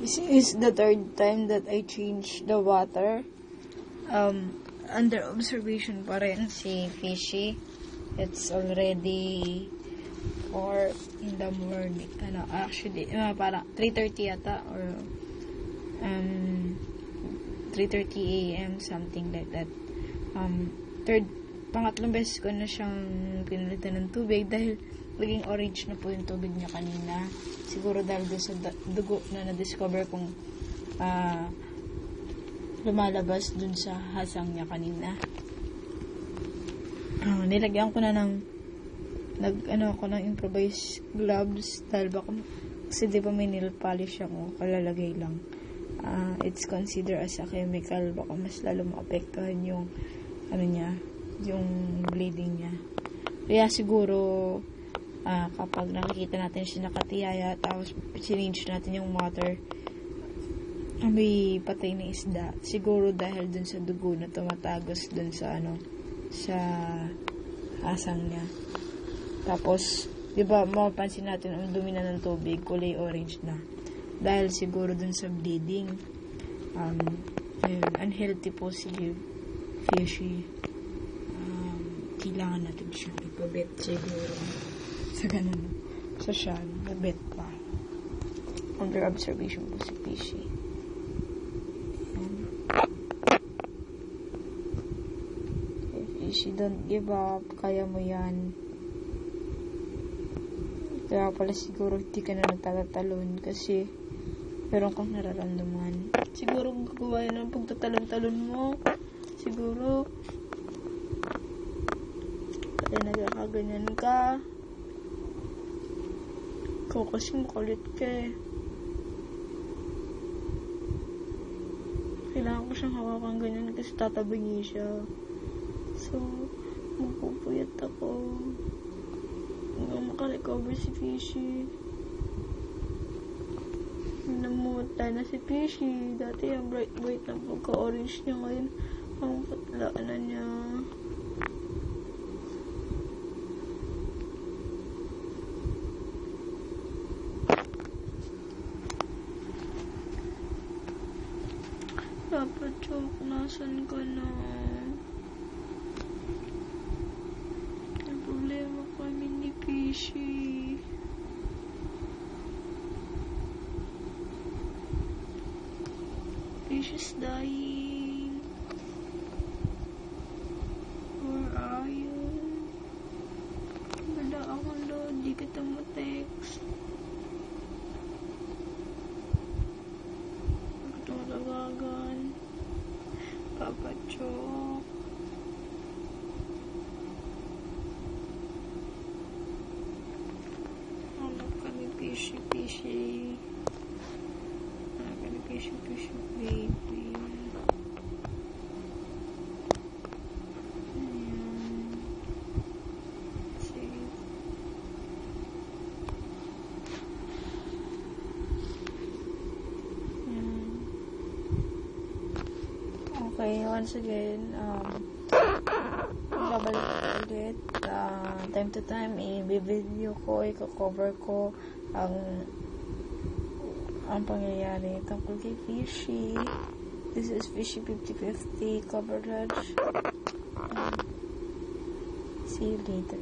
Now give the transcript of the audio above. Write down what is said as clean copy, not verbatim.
This is the third time that I changed the water. Under observation pa rin si Fishy. It's already 4 in the morning. Actually, parang 3:30 yata or 3:30 a.m. something like that. Pangatlong beses ko na siyang pinalitan ng tubig dahil naging orange na po yung tubig niya kanina. Siguro dahil doon sa dugo na na-discover kong lumalabas dun sa hasang niya kanina. Nilagyan ko na ng improvised gloves dahil baka kasi di ba may nail polish ako, kalalagay lang. It's considered as a chemical, baka mas lalo maapektuhan yung yung bleeding niya. Kaya siguro kapag nakikita natin siya nakatiyaya tapos change natin yung water, may patay na isda. Siguro dahil dun sa dugo na tumatagos dun sa sa asang niya. Tapos, di ba, mapapansin natin ang dumi na ng tubig, kulay orange na. Dahil siguro dun sa bleeding. Unhealthy po si Fishy. Kailangan natin siyang ipabet siguro. Sa ganun. So siya, nabet pa. Under observation po si Fishy. Fishy, don't give up. Kaya mo yan. Kaya pala siguro hindi ka na nagtatatalon kasi meron kang nararamdaman. Siguro gagawa yan ng pagtatalon-talon mo. Siguro kaya nagkakaganyan ka. Ikaw kasi makulit ka eh. Kailangan ko siyang hawakan ganyan kasi tatabingi siya. So, magpupuyat ako. Hanggang makarecover si Fishy. Namutay na si Fishy. Dati yung bright na pagka-orange niya ngayon. Ang patlaan na niya. Papa Choke, nasan ka na? May problema kami ni Fishy. Fishy's dying. Where are you? Wala ako doon. Di kita mo-text. Tawagan. Papa Choke. Hanap kami Fishy baby. Ayan. Sige. Okay, once again, babalik ko ulit. Time to time, i-video ko, i-cover ko ang pangyayari tungkol kay Fishy. This is Fishy 50/50 coverage. See you later.